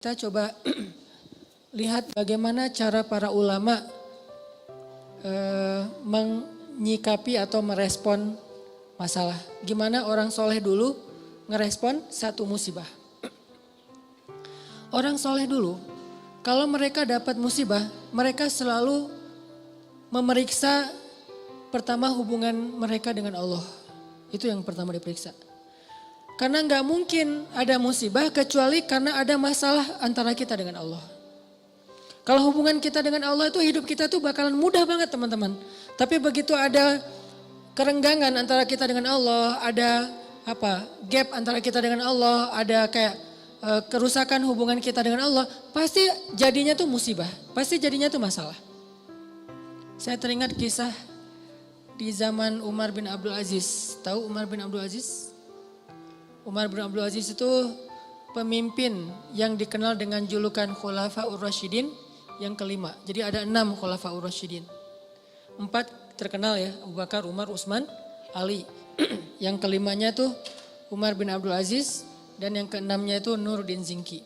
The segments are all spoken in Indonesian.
Kita coba lihat bagaimana cara para ulama menyikapi atau merespon masalah. Gimana orang soleh dulu ngerespon satu musibah. Orang soleh dulu, kalau mereka dapat musibah, mereka selalu memeriksa pertama hubungan mereka dengan Allah. Itu yang pertama diperiksa. Karena nggak mungkin ada musibah kecuali karena ada masalah antara kita dengan Allah. Kalau hubungan kita dengan Allah itu hidup kita tuh bakalan mudah banget teman-teman. Tapi begitu ada kerenggangan antara kita dengan Allah, ada gap antara kita dengan Allah, ada kayak kerusakan hubungan kita dengan Allah, pasti jadinya tuh musibah, pasti jadinya tuh masalah. Saya teringat kisah di zaman Umar bin Abdul Aziz. Tahu Umar bin Abdul Aziz? Umar bin Abdul Aziz itu pemimpin yang dikenal dengan julukan Khulafaur Rasyidin yang kelima. Jadi ada 6 Khulafaur Rasyidin. 4 terkenal ya, Abu Bakar, Umar, Utsman, Ali. Yang kelimanya tuh Umar bin Abdul Aziz dan yang keenamnya itu Nuruddin Zinki.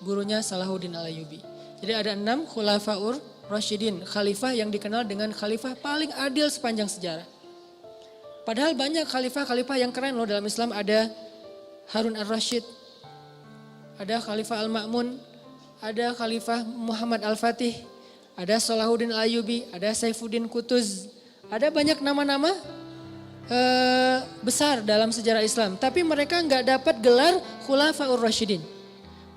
Gurunya Salahuddin Al-Ayyubi. Jadi ada 6 Khulafaur Rasyidin, khalifah yang dikenal dengan khalifah paling adil sepanjang sejarah. Padahal banyak khalifah-khalifah yang keren loh dalam Islam. Ada Harun Ar-Rasyid, ada Khalifah Al-Ma'mun, ada Khalifah Muhammad Al-Fatih, ada Salahuddin Al-Ayyubi, ada Saifuddin Qutuz. Ada banyak nama-nama besar dalam sejarah Islam. Tapi mereka nggak dapat gelar Khulafaur Rasyidin.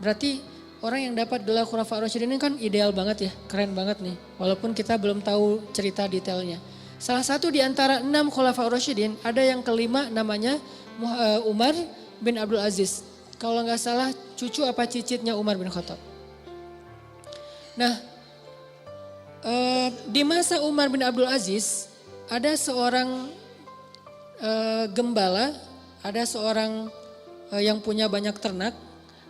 Berarti orang yang dapat gelar Khulafaur Rasyidin ini kan ideal banget ya, keren banget nih. Walaupun kita belum tahu cerita detailnya. Salah satu di antara 6 Khulafaur Rasyidin, ada yang kelima namanya Umar bin Abdul Aziz. Kalau nggak salah cucu apa cicitnya Umar bin Khattab. Nah, di masa Umar bin Abdul Aziz ada seorang gembala, ada seorang yang punya banyak ternak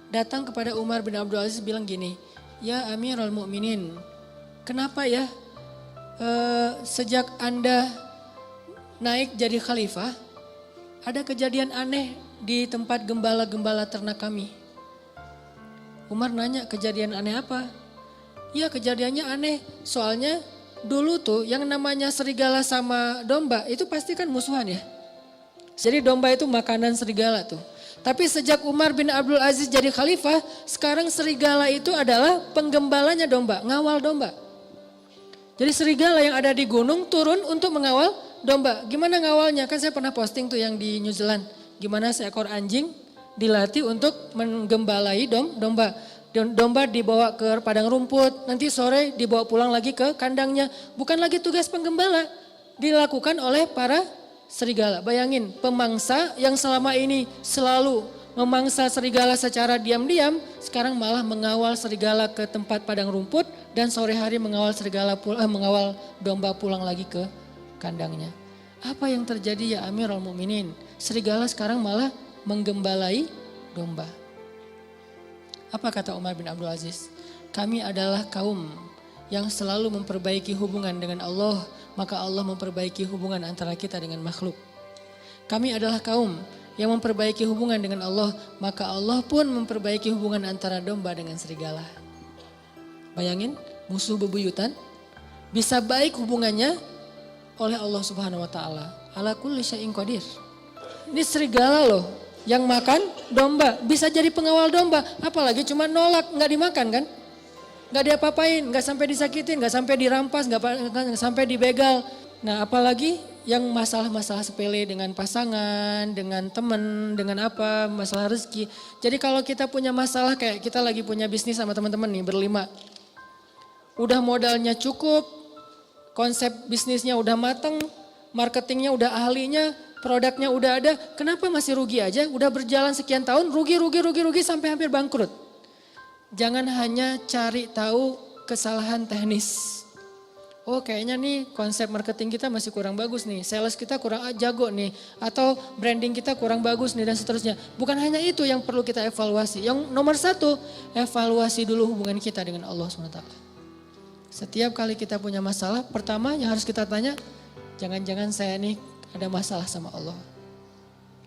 datang kepada Umar bin Abdul Aziz bilang gini, "Ya Amirul Mukminin, kenapa ya sejak Anda naik jadi khalifah ada kejadian aneh di tempat gembala-gembala ternak kami?" Umar nanya, kejadian aneh apa? Ya kejadiannya aneh, soalnya dulu tuh yang namanya serigala sama domba itu pasti kan musuhan ya. Jadi domba itu makanan serigala tuh. Tapi sejak Umar bin Abdul Aziz jadi khalifah, sekarang serigala itu adalah penggembalanya domba, ngawal domba. Jadi serigala yang ada di gunung turun untuk mengawal domba. Gimana ngawalnya? Kan saya pernah posting tuh yang di New Zealand. Gimana seekor anjing dilatih untuk menggembalai domba. Domba dibawa ke padang rumput, nanti sore dibawa pulang lagi ke kandangnya. Bukan lagi tugas penggembala, dilakukan oleh para serigala. Bayangin, pemangsa yang selama ini selalu memangsa serigala secara diam-diam, sekarang malah mengawal serigala ke tempat padang rumput dan sore hari mengawal mengawal domba pulang lagi ke kandangnya. Apa yang terjadi ya Amirul Mukminin? Serigala sekarang malah menggembalai domba. Apa kata Umar bin Abdul Aziz? Kami adalah kaum yang selalu memperbaiki hubungan dengan Allah, maka Allah memperbaiki hubungan antara kita dengan makhluk. Kami adalah kaum yang memperbaiki hubungan dengan Allah, maka Allah pun memperbaiki hubungan antara domba dengan serigala. Bayangin, musuh bebuyutan bisa baik hubungannya oleh Allah Subhanahu wa taala. Ala kulli syai'in qadir. Ini serigala loh yang makan domba, bisa jadi pengawal domba, apalagi cuma nolak, nggak dimakan kan? Nggak diapa-apain, nggak sampai disakitin, nggak sampai dirampas, nggak sampai dibegal. Nah apalagi yang masalah-masalah sepele dengan pasangan, dengan teman, dengan masalah rezeki. Jadi kalau kita punya masalah kayak kita lagi punya bisnis sama teman-teman nih berlima. Udah modalnya cukup, konsep bisnisnya udah mateng, marketingnya udah ahlinya, produknya udah ada, kenapa masih rugi aja? Udah berjalan sekian tahun, rugi sampai hampir bangkrut. Jangan hanya cari tahu kesalahan teknis. Oh kayaknya nih konsep marketing kita masih kurang bagus nih, sales kita kurang jago nih, atau branding kita kurang bagus nih dan seterusnya. Bukan hanya itu yang perlu kita evaluasi. Yang nomor 1, evaluasi dulu hubungan kita dengan Allah SWT. Setiap kali kita punya masalah, pertama yang harus kita tanya, jangan-jangan saya nih ada masalah sama Allah.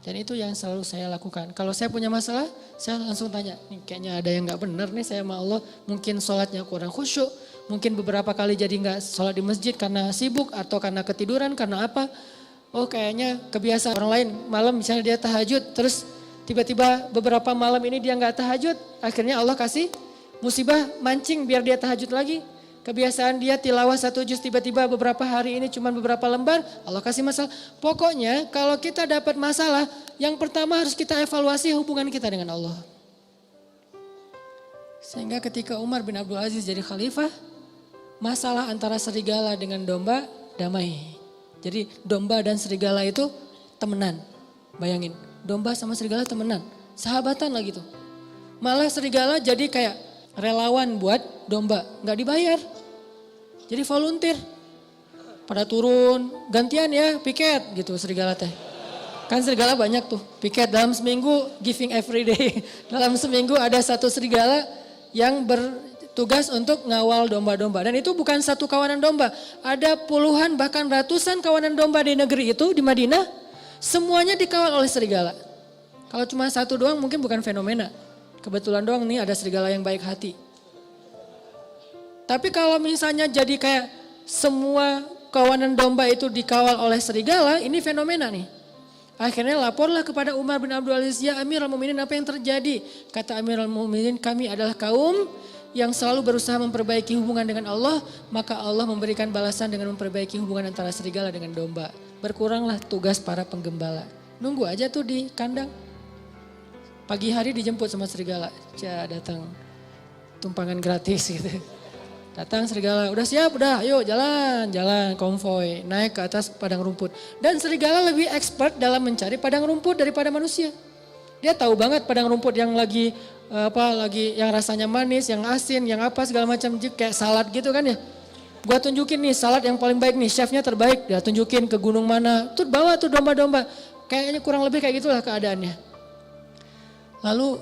Dan itu yang selalu saya lakukan. Kalau saya punya masalah, saya langsung tanya, nih kayaknya ada yang gak benar nih saya sama Allah. Mungkin sholatnya kurang khusyuk, mungkin beberapa kali jadi gak sholat di masjid karena sibuk atau karena ketiduran, karena apa. Oh kayaknya kebiasaan orang lain, malam misalnya dia tahajud, terus tiba-tiba beberapa malam ini dia gak tahajud. Akhirnya Allah kasih musibah mancing biar dia tahajud lagi. Kebiasaan dia tilawah 1 juz, tiba-tiba beberapa hari ini cuma beberapa lembar, Allah kasih masalah. Pokoknya kalau kita dapat masalah, yang pertama harus kita evaluasi hubungan kita dengan Allah. Sehingga ketika Umar bin Abdul Aziz jadi khalifah, masalah antara serigala dengan domba damai. Jadi domba dan serigala itu temenan. Bayangin, domba sama serigala temenan, sahabatan lah gitu. Malah serigala jadi kayak relawan buat domba, nggak dibayar. Jadi volunteer. Pada turun, gantian ya piket gitu serigala teh. Kan serigala banyak tuh, piket dalam seminggu giving every day. Dalam seminggu ada 1 serigala yang bertugas untuk ngawal domba-domba. Dan itu bukan 1 kawanan domba, ada puluhan bahkan ratusan kawanan domba di negeri itu, di Madinah. Semuanya dikawal oleh serigala. Kalau cuma 1 doang mungkin bukan fenomena. Kebetulan doang nih ada serigala yang baik hati. Tapi kalau misalnya jadi kayak semua kawanan domba itu dikawal oleh serigala, ini fenomena nih. Akhirnya laporlah kepada Umar bin Abdul Aziz, ya Amirul Mukminin apa yang terjadi? Kata Amirul Mukminin, kami adalah kaum yang selalu berusaha memperbaiki hubungan dengan Allah, maka Allah memberikan balasan dengan memperbaiki hubungan antara serigala dengan domba. Berkuranglah tugas para penggembala. Nunggu aja tuh di kandang. Pagi hari dijemput sama serigala, datang tumpangan gratis gitu. Datang serigala, udah siap, udah ayo jalan konvoy, naik ke atas padang rumput. Dan serigala lebih expert dalam mencari padang rumput daripada manusia. Dia tahu banget padang rumput yang lagi yang rasanya manis, yang asin, yang apa segala macam, kayak salad gitu kan ya. Gua tunjukin nih salad yang paling baik nih, chefnya terbaik, dia tunjukin ke gunung mana, tuh bawa tuh domba-domba. Kayaknya kurang lebih kayak gitulah keadaannya. Lalu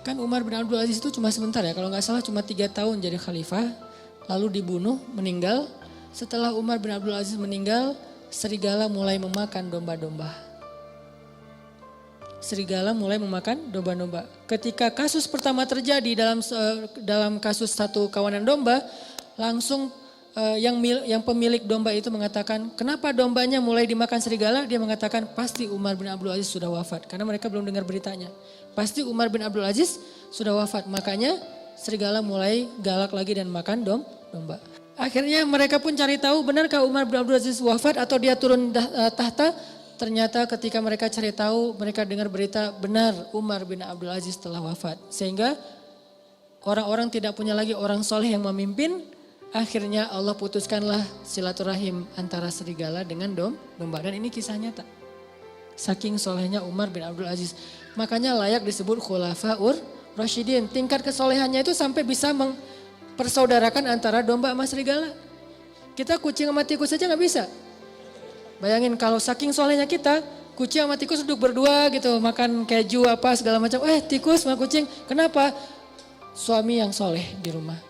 kan Umar bin Abdul Aziz itu cuma sebentar ya, kalau nggak salah cuma 3 tahun jadi khalifah. Lalu dibunuh, meninggal. Setelah Umar bin Abdul Aziz meninggal, serigala mulai memakan domba-domba. Serigala mulai memakan domba-domba. Ketika kasus pertama terjadi dalam kasus 1 kawanan domba, langsung yang pemilik domba itu mengatakan, kenapa dombanya mulai dimakan serigala? Dia mengatakan pasti Umar bin Abdul Aziz sudah wafat. Karena mereka belum dengar beritanya. Pasti Umar bin Abdul Aziz sudah wafat. Makanya serigala mulai galak lagi dan makan domba. Akhirnya mereka pun cari tahu benarkah Umar bin Abdul Aziz wafat atau dia turun tahta. Ternyata ketika mereka cari tahu, mereka dengar berita benar Umar bin Abdul Aziz telah wafat. Sehingga orang-orang tidak punya lagi orang soleh yang memimpin. Akhirnya Allah putuskanlah silaturahim antara serigala dengan domba. Dan ini kisah nyata. Saking solehnya Umar bin Abdul Aziz. Makanya layak disebut khulafaur rasyidin. Tingkat kesolehannya itu sampai bisa mempersaudarakan antara domba sama serigala. Kita kucing sama tikus saja gak bisa. Bayangin kalau saking solehnya kita, kucing sama tikus duduk berdua gitu. Makan keju apa segala macam. Tikus sama kucing, kenapa? Suami yang soleh di rumah.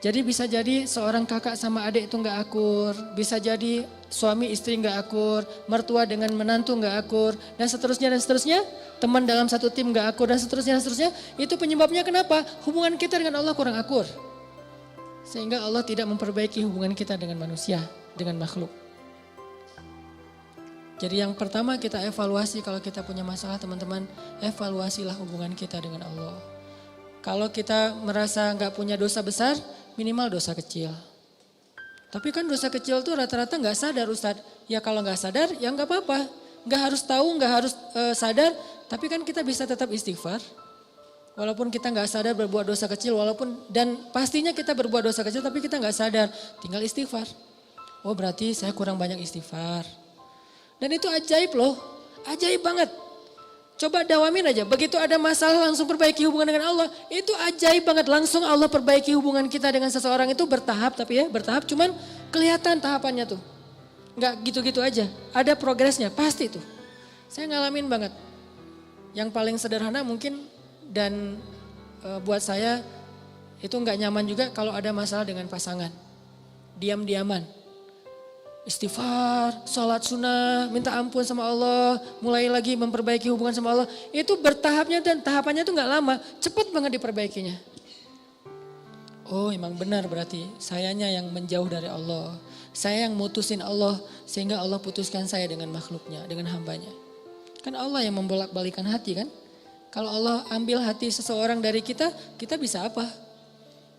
Jadi bisa jadi seorang kakak sama adik itu gak akur. Bisa jadi suami istri gak akur. Mertua dengan menantu gak akur. Dan seterusnya dan seterusnya. Teman dalam satu tim gak akur dan seterusnya dan seterusnya. Itu penyebabnya kenapa? Hubungan kita dengan Allah kurang akur. Sehingga Allah tidak memperbaiki hubungan kita dengan manusia. Dengan makhluk. Jadi yang pertama kita evaluasi kalau kita punya masalah teman-teman. Evaluasilah hubungan kita dengan Allah. Kalau kita merasa gak punya dosa besar, minimal dosa kecil. Tapi kan dosa kecil tuh rata-rata gak sadar Ustadz. Ya kalau gak sadar ya gak apa-apa. Gak harus tahu, gak harus sadar. Tapi kan kita bisa tetap istighfar. Walaupun kita gak sadar berbuat dosa kecil. Dan pastinya kita berbuat dosa kecil tapi kita gak sadar. Tinggal istighfar. Oh berarti saya kurang banyak istighfar. Dan itu ajaib loh. Ajaib banget. Coba dawamin aja, begitu ada masalah langsung perbaiki hubungan dengan Allah. Itu ajaib banget, langsung Allah perbaiki hubungan kita dengan seseorang itu bertahap. Tapi ya bertahap cuman kelihatan tahapannya tuh. Enggak gitu-gitu aja, ada progresnya pasti tuh. Saya ngalamin banget. Yang paling sederhana mungkin dan buat saya itu enggak nyaman juga kalau ada masalah dengan pasangan. Diam-diaman. istighfar, sholat sunnah, minta ampun sama Allah, mulai lagi memperbaiki hubungan sama Allah. Itu bertahapnya dan tahapannya itu nggak lama, cepat banget diperbaikinya. Oh emang benar berarti sayanya yang menjauh dari Allah. Saya yang mutusin Allah sehingga Allah putuskan saya dengan makhluknya, dengan hambanya. Kan Allah yang membolak-balikan hati kan. Kalau Allah ambil hati seseorang dari kita, kita bisa apa?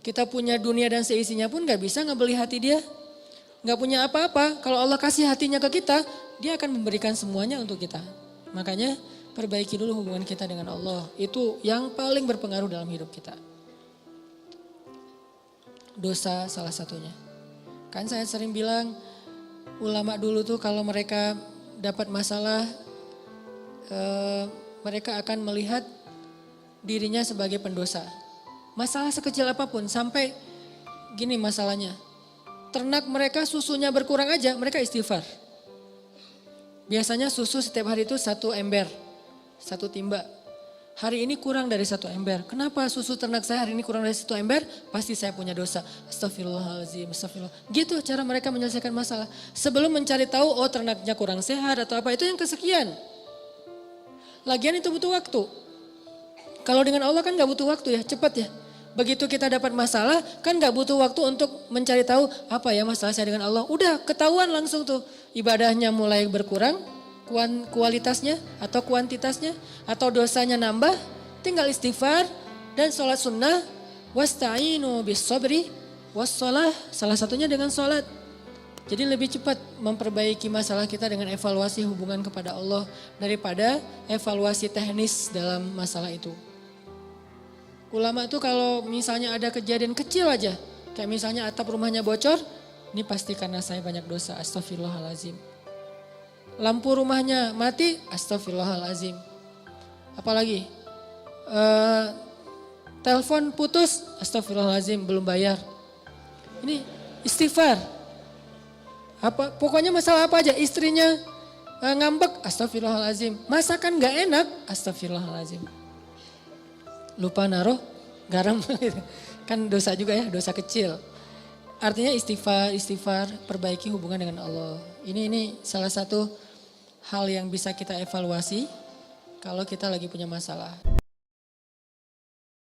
Kita punya dunia dan seisinya pun gak bisa ngebeli hati dia. Gak punya apa-apa, kalau Allah kasih hatinya ke kita, dia akan memberikan semuanya untuk kita. Makanya perbaiki dulu hubungan kita dengan Allah. Itu yang paling berpengaruh dalam hidup kita. Dosa salah satunya. Kan saya sering bilang ulama dulu tuh kalau mereka dapat masalah mereka akan melihat dirinya sebagai pendosa. Masalah sekecil apapun sampai gini masalahnya. Ternak mereka susunya berkurang aja mereka istighfar. Biasanya susu setiap hari itu 1 ember, 1 timba. Hari ini kurang dari 1 ember. Kenapa susu ternak saya hari ini kurang dari 1 ember? Pasti saya punya dosa. Astagfirullahaladzim, astagfirullah. Gitu cara mereka menyelesaikan masalah. Sebelum mencari tahu, oh ternaknya kurang sehat atau apa. Itu yang kesekian. Lagian itu butuh waktu. Kalau dengan Allah kan gak butuh waktu ya, cepat ya. Begitu kita dapat masalah, kan gak butuh waktu untuk mencari tahu apa ya masalah saya dengan Allah. Udah ketahuan langsung tuh. Ibadahnya mulai berkurang. Kualitasnya atau kuantitasnya atau dosanya nambah, tinggal istighfar dan sholat sunnah. Wasta'inu bis sabri wassalah, salah satunya dengan sholat. Jadi lebih cepat memperbaiki masalah kita dengan evaluasi hubungan kepada Allah daripada evaluasi teknis dalam masalah itu. Ulama itu kalau misalnya ada kejadian kecil aja, kayak misalnya atap rumahnya bocor, ini pasti karena saya banyak dosa, astagfirullahaladzim. Lampu rumahnya mati, astagfirullahaladzim. Apalagi, telepon putus, astagfirullahaladzim, belum bayar. Ini istighfar. Pokoknya masalah apa aja, istrinya ngambek, astagfirullahaladzim. Masakan gak enak, astagfirullahaladzim. Lupa naruh garam, kan dosa juga ya, dosa kecil. Artinya istighfar, perbaiki hubungan dengan Allah. Ini salah satu hal yang bisa kita evaluasi kalau kita lagi punya masalah.